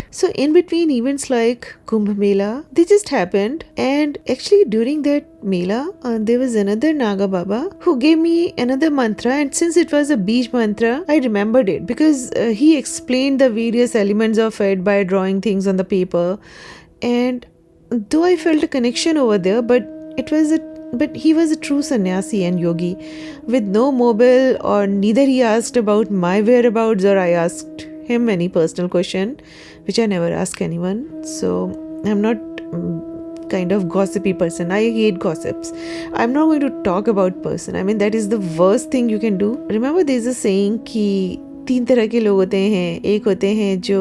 So in between events like Kumbh Mela, they just happened, and actually during that Mela, there was another Naga Baba who gave me another mantra, and since it was a beach mantra, I remembered it because he explained the various elements of it by drawing things on the paper, and though I felt a connection over there, but he was a true sannyasi and yogi with no mobile, or neither he asked about my whereabouts or I asked him any personal question, which I never ask anyone. So I'm not kind of gossipy person. I hate gossips. I'm not going to talk about person. I mean, that is the worst thing you can do. Remember, there's a saying कि 3 तरह के लोग होते हैं. एक होते हैं जो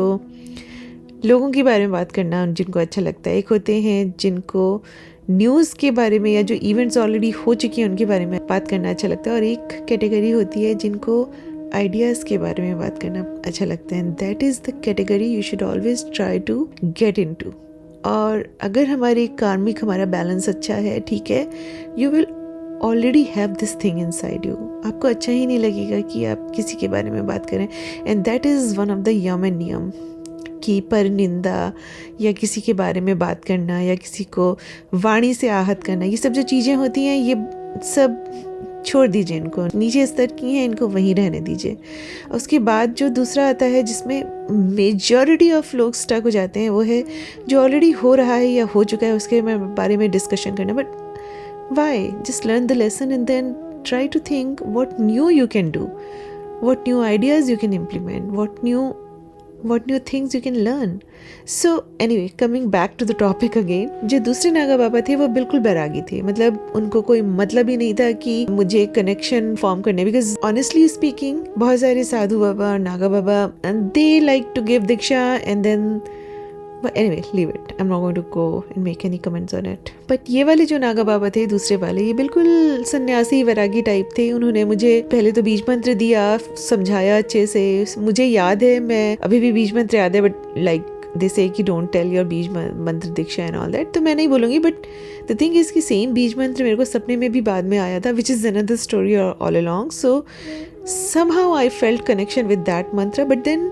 लोगों के बारे में बात करना जिनको अच्छा लगता है, एक होते हैं जिनको न्यूज़ के बारे में या जो इवेंट्स ऑलरेडी हो चुकी हैं उनके बारे में बात करना अच्छा लगता है, और एक कैटेगरी होती है जिनको आइडियाज़ के बारे में बात करना अच्छा लगता है. And that is the category you should always try to get into. और अगर हमारी कार्मिक हमारा बैलेंस अच्छा है, ठीक है, you will already have this thing inside you. आपको अच्छा ही नहीं लगेगा कि आप किसी के बारे में बात करें. And that is one of the yam and niyam कि पर निंदा या किसी के बारे में बात करना या किसी को वाणी से आहत करना, ये सब जो चीज़ें होती हैं, ये सब छोड़ दीजिए. इनको नीचे स्तर की हैं, इनको वहीं रहने दीजिए. उसके बाद जो दूसरा आता है जिसमें मेजॉरिटी ऑफ लोग स्टक हो जाते हैं, वो है जो ऑलरेडी हो रहा है या हो चुका है उसके बारे में डिस्कशन करना. But why? Just learn the lesson and then try to think what new you can do, what new ideas you can implement, what new things you can learn. So anyway, coming back to the topic again, जो दूसरे नागा बाबा थे वो बिल्कुल बैरागी थे. मतलब उनको कोई मतलब ही नहीं था कि मुझे कनेक्शन फॉर्म करने, बिकॉज ऑनेस्टली स्पीकिंग बहुत सारे साधु बाबा और नागा बाबा दे लाइक टू गिव दीक्षा and then, but anyway, leave it. I'm not going to go and make any comments on it. But ये वाले जो नागा बाबा थे दूसरे वाले, ये बिल्कुल सन्यासी वैरागी टाइप थे. उन्होंने मुझे पहले तो बीज मंत्र दिया, समझाया अच्छे से. मुझे याद है, मैं अभी भी बीज मंत्र याद है, बट लाइक दे से कि डोंट टेल योर बीज मंत्र दीक्षा एंड ऑल दैट, तो मैं नहीं बोलूँगी. बट द थिंग इज़ कि सेम बीज मंत्र मेरे को सपने में भी बाद में आया था, which is another story all along. So somehow I felt connection with that mantra, but then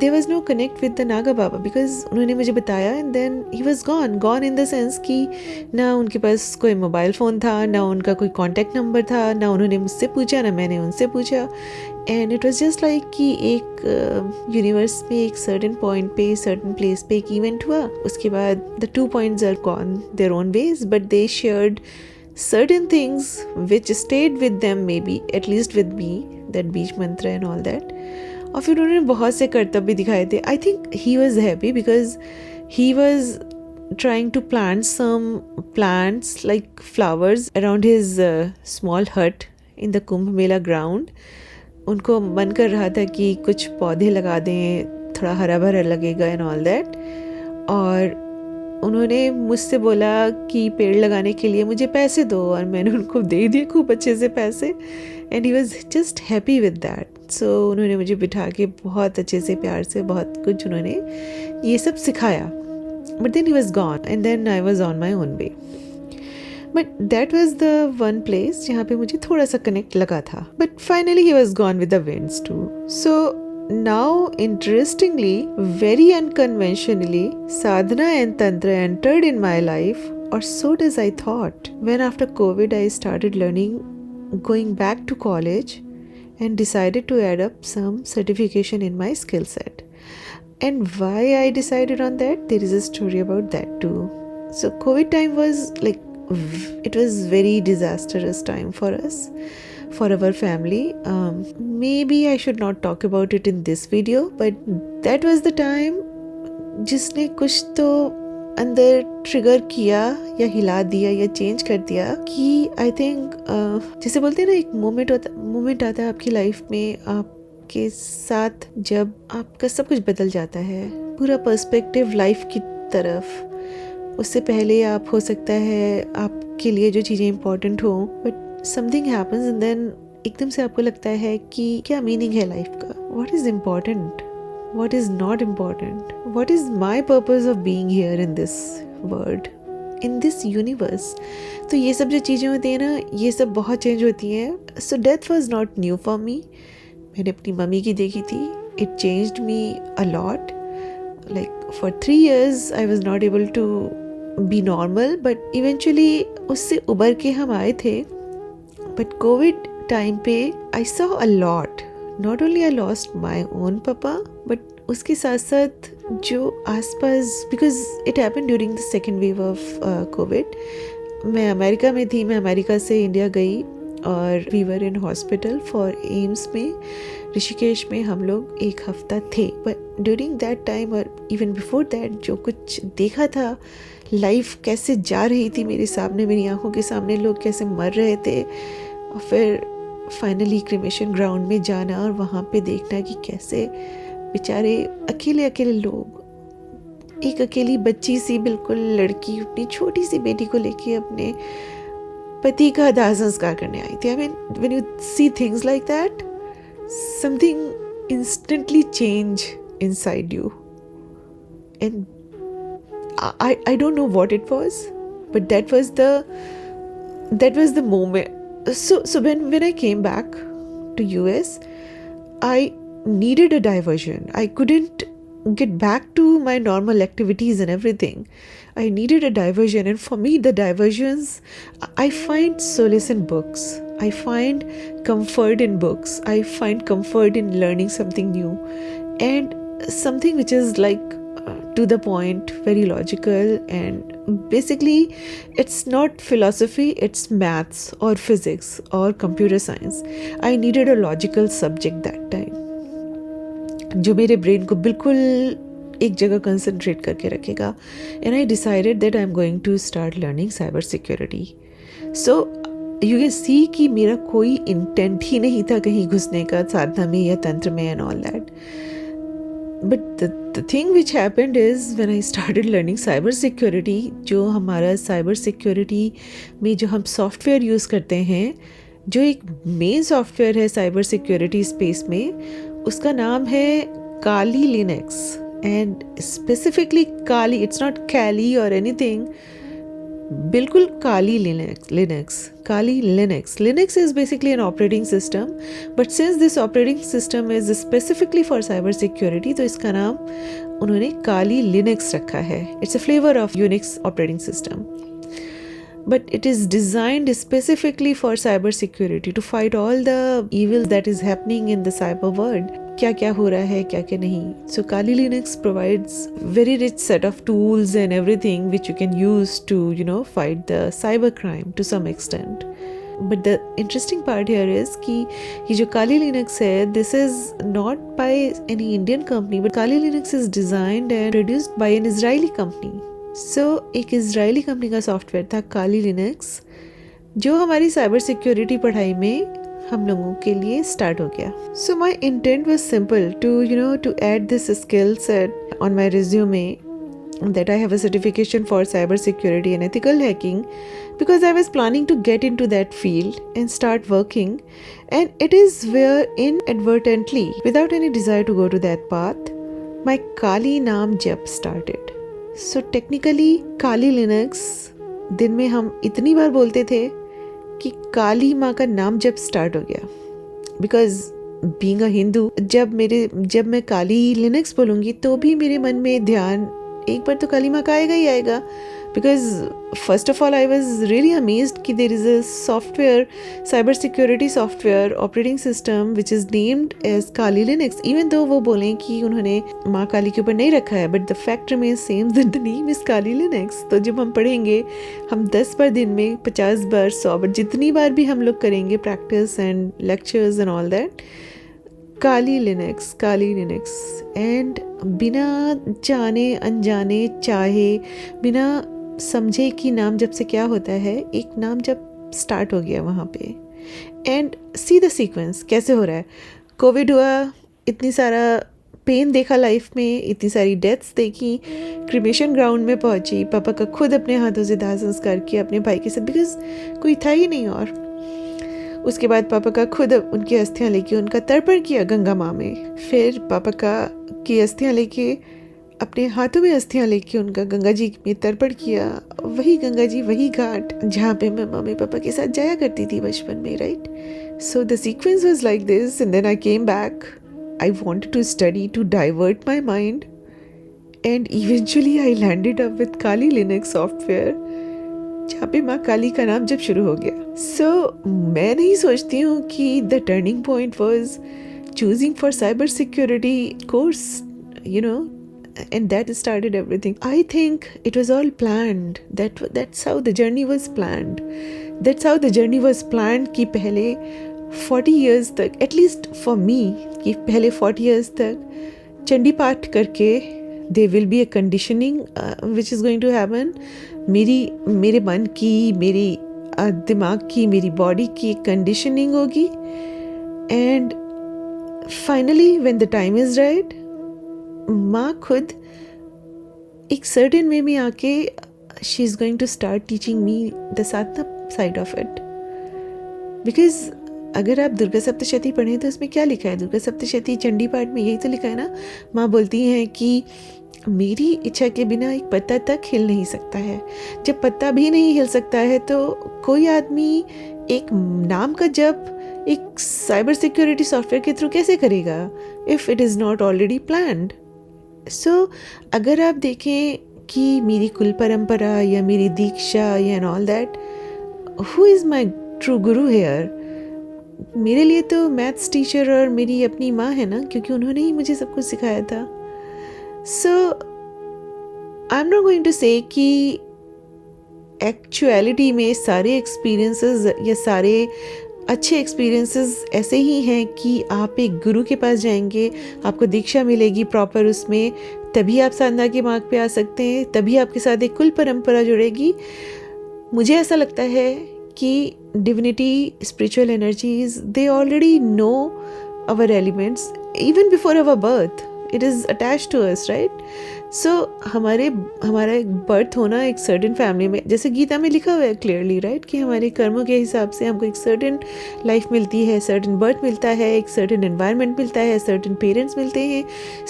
there was no connect with the Naga Baba because उन्होंने मुझे बताया and then he was gone in the sense कि ना उनके पास कोई mobile phone था, ना उनका कोई कॉन्टैक्ट नंबर था, ना उन्होंने मुझसे पूछा, ना मैंने उनसे पूछा. And it was just like कि एक यूनिवर्स में एक सर्टन पॉइंट पे, सर्टन प्लेस पे एक इवेंट हुआ, उसके बाद the 2 points are gone their own ways, but they shared certain things which stayed with them, maybe at least with me, that beach mantra and all that. और फिर उन्होंने बहुत से कर्तव्य भी दिखाए थे. I think he was happy because he was trying to plant some plants like flowers around his small hut in the Kumbh Mela ground. उनको मन कर रहा था कि कुछ पौधे लगा दें, थोड़ा हरा भरा लगेगा and all that. और उन्होंने मुझसे बोला कि पेड़ लगाने के लिए मुझे पैसे दो, और मैंने उनको दे दिए खूब अच्छे से पैसे. And he was just happy with that. So उन्होंने मुझे बिठा के बहुत अच्छे से प्यार से बहुत कुछ उन्होंने ये सब सिखाया. But then he was gone and then I was on my own way. But that was the one place जहाँ पे मुझे थोड़ा सा कनेक्ट लगा था. But finally he was gone with the winds too. So now, interestingly, very unconventionally, sadhana and tantra entered in my life, or so does I thought, when after COVID I started learning, going back to college, and decided to add up some certification in my skill set. And why I decided on that, there is a story about that too. So COVID time was like, it was very disastrous time for us, for our family. Maybe I should not talk about it in this video, but that was the time जिसने कुछ तो अंदर trigger किया या हिला दिया या change कर दिया कि आई थिंक जैसे बोलते हैं ना, एक मोमेंट आता है आपकी लाइफ में, आपके साथ जब आपका सब कुछ बदल जाता है, पूरा पर्सपेक्टिव लाइफ की तरफ. उससे पहले आप हो सकता है आपके लिए जो चीज़ें इंपॉर्टेंट हो, but something happens and then एकदम से आपको लगता है कि क्या मीनिंग है लाइफ का, what is important, what is not important, what is my purpose of being here in this world, in this universe. तो ये सब जो चीज़ें होती हैं ना, ये सब बहुत चेंज होती हैं. So death was not new for me. मैंने अपनी मम्मी की देखी थी, it changed me a lot. like for 3 years I was not able to be normal, but eventually उससे उबर के हम आए थे. But COVID time पे I saw a lot. Not only I lost my own papa, but उसके साथ साथ जो आसपास, because it happened during the second wave of COVID. मैं अमेरिका में थी, मैं अमेरिका से इंडिया गई और we were in hospital for AIIMS में, ऋषिकेश में हम लोग 1 हफ्ता थे. बट ड्यूरिंग दैट टाइम और इवन बिफोर दैट जो कुछ देखा था, लाइफ कैसे जा रही थी मेरे सामने, मेरी आंखों के सामने लोग कैसे मर रहे थे, और फिर फाइनली क्रिमेशन ग्राउंड में जाना और वहाँ पे देखना कि कैसे बेचारे अकेले अकेले लोग, एक अकेली बच्ची सी बिल्कुल लड़की अपनी छोटी सी बेटी को लेके अपने पति का दाह संस्कार करने आई थी. I mean when you see things like that, something instantly change inside you. And I don't know what it was, but that was the moment. So when I came back to US, I needed a diversion. I couldn't get back to my normal activities and everything. I needed a diversion, and for me the diversions, I find solace in books. I find comfort in books. I find comfort in learning something new, and something which is like to the point, very logical, and basically it's not philosophy, it's maths or physics or computer science. I needed a logical subject that time, जो मेरे brain को बिल्कुल एक जगह concentrate करके रखेगा. and I decided that I'm going to start learning cyber security. So you can see कि मेरा कोई इंटेंट ही नहीं था कहीं घुसने का, साधना में या तंत्र में and all that. But the thing which happened is when I started learning cyber security, जो हमारा cyber security में जो हम सॉफ्टवेयर यूज़ करते हैं, जो एक मेन सॉफ्टवेयर है cyber security space में, उसका नाम है Kali Linux. And specifically Kali, it's not Kali or anything, बिल्कुल Kali Linux. Kali Linux is basically an operating system, but since this operating system is specifically for cyber security, तो इसका नाम उन्होंने काली लिनक्स रखा है. It's a flavor of Unix operating system, but it is designed specifically for cyber security to fight all the evil that is happening in the cyber world. क्या क्या हो रहा है, क्या क्या नहीं. So Kali Linux provides very rich set of tools and everything which you can use to, fight the cyber crime to some extent. But the interesting part here is कि ये जो Kali Linux है, this is not by any Indian company, but Kali Linux is designed and produced by an Israeli company. So एक Israeli company का software था Kali Linux, जो हमारी cyber security पढ़ाई में हम लोगों के लिए स्टार्ट हो गया. So my intent was simple to add this skill set on my resume that I have a certification for cyber security and ethical hacking, because I was planning to get into that field and start working, and it is where inadvertently, without any desire to go to that path, my Kali naam jap started. So technically Kali Linux दिन में हम इतनी बार बोलते थे कि काली माँ का नाम जब स्टार्ट हो गया. बिकॉज बीइंग अ हिंदू, जब मैं काली लिनक्स बोलूँगी तो भी मेरे मन में ध्यान एक बार तो काली माँ का आएगा ही आएगा. Because first of all I was really amazed कि there is a software, cyber security software operating system which is named as Kali Linux. Even though वो बोलें कि उन्होंने माँ काली के ऊपर नहीं रखा है, but the fact remains same that the name is Kali Linux. तो जब हम पढ़ेंगे, हम 10 बार दिन में, 50 बार, 100 बार, जितनी बार भी हम लोग करेंगे practice and lectures and all that, Kali Linux. And बिना जाने अनजाने चाहे, बिना समझे कि नाम जब से क्या होता है, एक नाम जब स्टार्ट हो गया वहाँ पे. एंड सी द सीक्वेंस कैसे हो रहा है. कोविड हुआ, इतनी सारा पेन देखा लाइफ में, इतनी सारी डेथ्स देखी, क्रिमेशन ग्राउंड में पहुँची, पापा का खुद अपने हाथों से दाह संस्कार किया अपने भाई के साथ, बिकॉज कोई था ही नहीं. और उसके बाद पापा का खुद उनकी अस्थियाँ लेके उनका तर्पण किया गंगा माँ में. फिर पापा की अस्थियाँ लेके, अपने हाथों में अस्थियाँ लेके उनका गंगा जी में तर्पण किया. वही गंगा जी, वही घाट जहाँ पे मैं मम्मी पापा के साथ जाया करती थी बचपन में, right. So the sequence was like this, and then I came back. I wanted to study, to divert my mind, and eventually I landed up with Kali Linux software, जहाँ पे माँ काली का नाम जब शुरू हो गया. सो मैं नहीं सोचती हूँ कि the turning point was choosing for cyber security course, you know, and that started everything. I think it was all planned. That's how the journey was planned. That's how the journey was planned कि पहले 40 years तक, at least for me, कि पहले 40 years तक चंडी पाठ करके there will be a conditioning which is going to happen. मेरे मन की, मेरी दिमाग की, मेरी बॉडी की कंडीशनिंग होगी. And finally when the time is right, माँ खुद एक सर्टेन वे में आके she is going to start teaching me the sadhana side of it. Because अगर आप दुर्गा सप्तशती पढ़ें तो उसमें क्या लिखा है? दुर्गा सप्तशती चंडी पाठ में यही तो लिखा है ना. माँ बोलती हैं कि मेरी इच्छा के बिना एक पत्ता तक हिल नहीं सकता है. जब पत्ता भी नहीं हिल सकता है तो कोई आदमी एक नाम का जप एक साइबर सिक्योरिटी सॉफ्टवेयर के थ्रू कैसे करेगा if it is not already planned. So अगर आप देखें कि मेरी कुल परंपरा या मेरी दीक्षा या and all that, who is my true Guru hair? मेरे लिए तो मैथ्स टीचर और मेरी अपनी माँ है ना, क्योंकि उन्होंने ही मुझे सब कुछ सिखाया था. So I am not going to say कि एक्चुअलिटी में सारे एक्सपीरियंसेस या सारे अच्छे एक्सपीरियंसेस ऐसे ही हैं कि आप एक गुरु के पास जाएंगे, आपको दीक्षा मिलेगी प्रॉपर उसमें, तभी आप साधना के मार्ग पे आ सकते हैं, तभी आपके साथ एक कुल परंपरा जुड़ेगी. मुझे ऐसा लगता है कि divinity, spiritual energies, they already know our elements even before our birth. It is attach to us, right? So हमारा एक बर्थ होना एक सर्टेन फैमिली में, जैसे गीता में लिखा हुआ है क्लियरली, राइट, कि हमारे कर्मों के हिसाब से हमको एक सर्टेन लाइफ मिलती है, सर्टेन बर्थ मिलता है, एक सर्टेन एनवायरनमेंट मिलता है, सर्टेन पेरेंट्स मिलते हैं,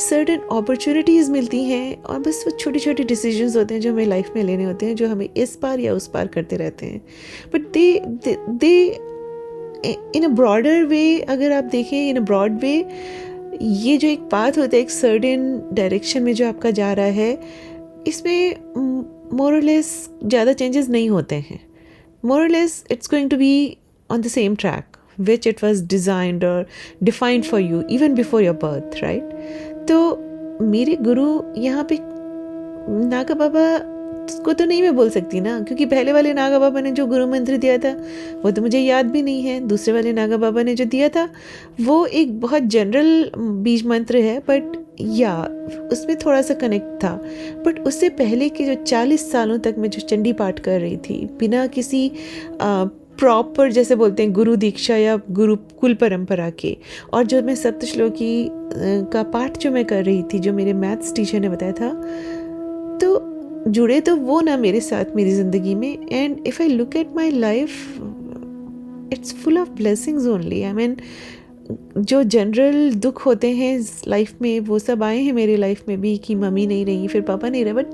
सर्टेन अपॉर्चुनिटीज़ मिलती हैं, और बस वो छोटे छोटे डिसीजंस होते हैं जो हमें लाइफ में लेने होते हैं, जो हमें इस पार या उस पार करते रहते हैं. But they in a broader वे, अगर आप देखें इन अ ब्रॉड वे, ये जो एक पाथ होता है एक सर्टेन डायरेक्शन में जो आपका जा रहा है, इसमें मोर और लेस ज़्यादा चेंजेस नहीं होते हैं. More or less it's going to be on the same track which it was designed or defined for you even before your birth, right? तो मेरे गुरु यहाँ पे नागा बाबा को तो नहीं मैं बोल सकती ना, क्योंकि पहले वाले नागा बाबा ने जो गुरु मंत्र दिया था वो तो मुझे याद भी नहीं है. दूसरे वाले नागा बाबा ने जो दिया था वो एक बहुत जनरल बीज मंत्र है, बट या उसमें थोड़ा सा कनेक्ट था. बट उससे पहले के जो 40 सालों तक मैं जो चंडी पाठ कर रही थी बिना किसी प्रॉपर, जैसे बोलते हैं, गुरु दीक्षा या गुरु कुल परंपरा के, और जो मैं सप्तश्लोकी का पाठ जो मैं कर रही थी, जो मेरे मैथ्स टीचर ने बताया था, तो जुड़े तो वो ना मेरे साथ मेरी ज़िंदगी में. And if I look at my life, it's full of blessings only. I mean, जो जनरल दुख होते हैं लाइफ में वो सब आए हैं मेरी लाइफ में भी, कि मम्मी नहीं रही, फिर पापा नहीं रहे, but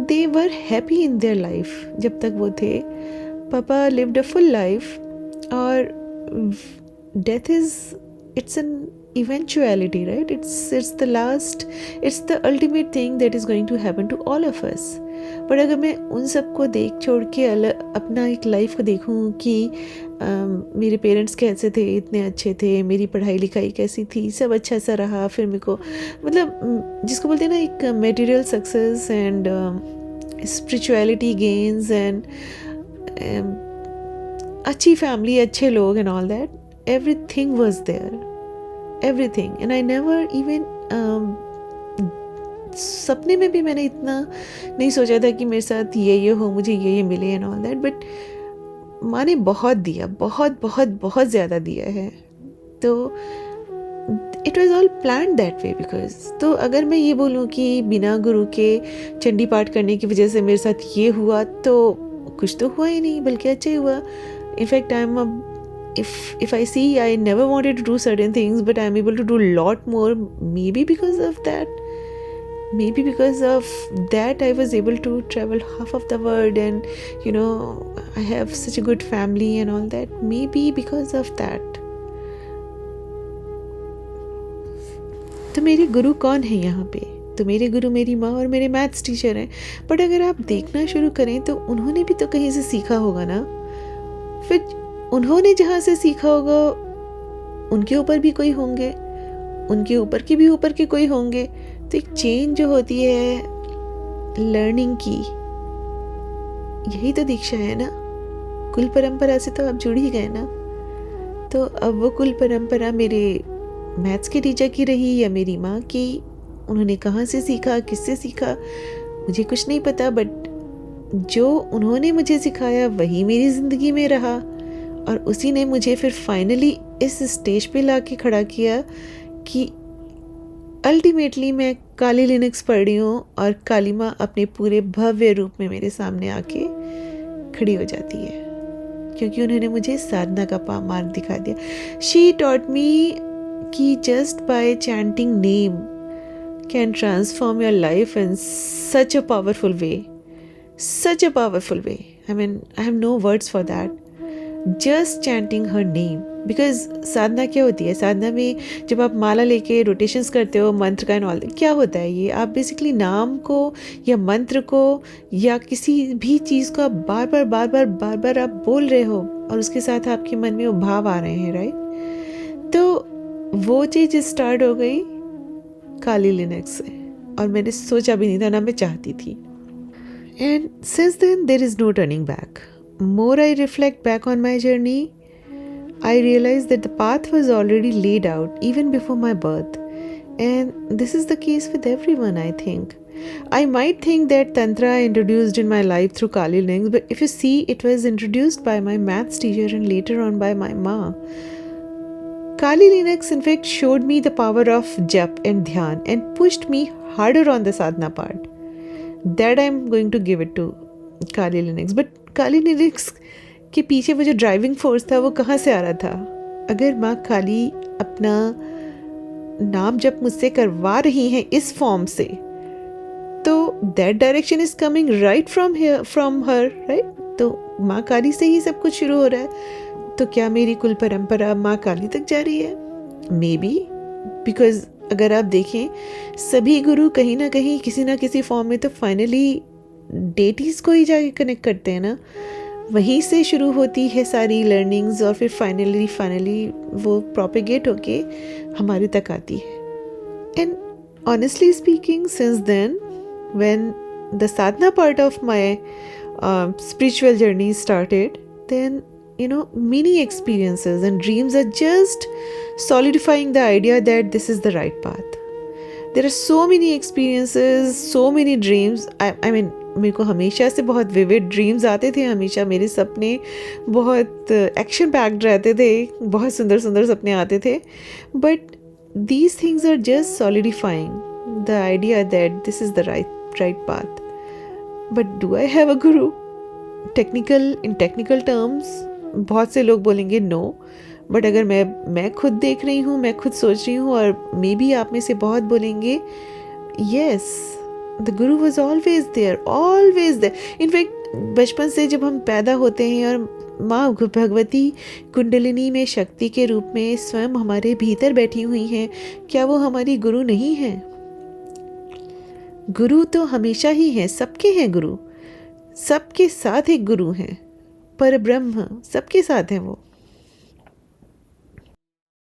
they were happy in their life जब तक वो थे. पापा लिव्ड अ फुल लाइफ, और death is, it's an eventuality, right? It's the last, it's the ultimate thing that is going to happen to all of us. पर अगर मैं उन सबको देख छोड़ के अपना एक लाइफ को देखूं कि मेरे पेरेंट्स कैसे थे, इतने अच्छे थे, मेरी पढ़ाई लिखाई कैसी थी, सब अच्छा सा रहा, फिर मेरे को, मतलब जिसको बोलते हैं ना एक material success and spirituality gains and अच्छी फैमिली, अच्छे लोग and all that, everything was there, everything. And I never even सपने में भी मैंने इतना नहीं सोचा था कि मेरे साथ ये हो, मुझे ये मिले एंड ऑल दैट. बट माँ ने बहुत दिया, बहुत बहुत बहुत ज़्यादा दिया है. तो it was all plan that way. Because तो अगर मैं ये बोलूँ कि बिना गुरु के चंडी पाठ करने की वजह से मेरे साथ ये हुआ, तो कुछ तो हुआ ही नहीं, बल्कि अच्छा ही हुआ. In fact I am if I see I never wanted to do certain things, but I'm able to do a lot more, maybe because of that. Maybe because of that I was able to travel half of the world, and you know, I have such a good family and all that. Maybe because of that. तो मेरे गुरु कौन है यहाँ पे? तो मेरे गुरु मेरी माँ और मेरे मैथ्स टीचर हैं। बट अगर आप देखना शुरू करें तो उन्होंने भी तो कहीं से सीखा होगा ना। फिर उन्होंने जहाँ से सीखा होगा उनके ऊपर भी कोई होंगे, उनके ऊपर के भी ऊपर के कोई होंगे। तो एक चेन जो होती है लर्निंग की, यही तो दीक्षा है ना। कुल परंपरा से तो आप जुड़ ही गए ना। तो अब वो कुल परंपरा मेरे मैथ्स के टीचर की रही या मेरी माँ की, उन्होंने कहाँ से सीखा, किससे सीखा, मुझे कुछ नहीं पता। बट जो उन्होंने मुझे सिखाया वही मेरी ज़िंदगी में रहा, और उसी ने मुझे फिर फाइनली इस स्टेज पे ला के खड़ा किया कि अल्टीमेटली मैं काली लिनक्स पढ़ रही हूँ और काली माँ अपने पूरे भव्य रूप में मेरे सामने आके खड़ी हो जाती है, क्योंकि उन्होंने मुझे साधना का मार्ग दिखा दिया। शी टॉट मी कि just by chanting name can transform your life in such a powerful way, such a powerful way. I mean, I have no words for that. Just chanting her name. Because साधना क्या होती है? साधना में जब आप माला लेके rotations करते हो मंत्र का एंड ऑल, क्या होता है ये? आप बेसिकली नाम को या मंत्र को या किसी भी चीज़ को आप बार बार आप बोल रहे हो और उसके साथ आपके मन में वो भाव आ रहे हैं, राइट? तो वो चीज़ स्टार्ट हो गई काली लिनक्स से, और मैंने सोचा भी नहीं था, ना मैं चाहती थी। And since then, there is no turning back. More I reflect back on my journey, I realize that the path was already laid out even before my birth. And this is the case with everyone, I think. I might think that Tantra introduced in my life through Kali links, but if you see, it was introduced by my maths teacher and later on by my ma. Kali Linux in fact showed me the power of jap and dhyan and pushed me harder on the sadhana part. That I'm going to give it to Kali Linux. But Kali Linux के पीछे वो जो driving force था वो कहाँ से आ रहा था? अगर माँ काली अपना नाम जप मुझसे करवा रही हैं इस फॉर्म से, तो that direction is coming right from her, right? तो माँ काली से ही सब कुछ शुरू हो रहा है। तो क्या मेरी कुल परंपरा माँ काली तक जा रही है? Maybe, because अगर आप देखें सभी गुरु कहीं ना कहीं किसी ना किसी फॉर्म में तो फाइनली डेटीज़ को ही जाके कनेक्ट करते हैं ना। वहीं से शुरू होती है सारी लर्निंग्स और फिर फाइनली वो प्रोपेगेट होके हमारे तक आती है। And honestly speaking, since then when the sadhana part of my spiritual journey started, then many experiences and dreams are just solidifying the idea that this is the right path. There are so many experiences, so many dreams. I mean, मेरे को हमेशा से बहुत vivid dreams आते थे, हमेशा मेरे सपने बहुत action packed रहते थे, बहुत सुंदर सुंदर सपने आते थे. But these things are just solidifying the idea that this is the right path. But do I have a guru? In technical terms, बहुत से लोग बोलेंगे नो, बट अगर मैं खुद देख रही हूँ, मैं खुद सोच रही हूँ, और मे बी आप में से बहुत बोलेंगे yes, the Guru was always there. In fact बचपन से जब हम पैदा होते हैं और माँ भगवती कुंडलिनी में शक्ति के रूप में स्वयं हमारे भीतर बैठी हुई हैं, क्या वो हमारी गुरु नहीं है? गुरु तो हमेशा ही है, सबके हैं गुरु, सबके साथ एक गुरु हैं, पर ब्रह्म सबके साथ हैं वो।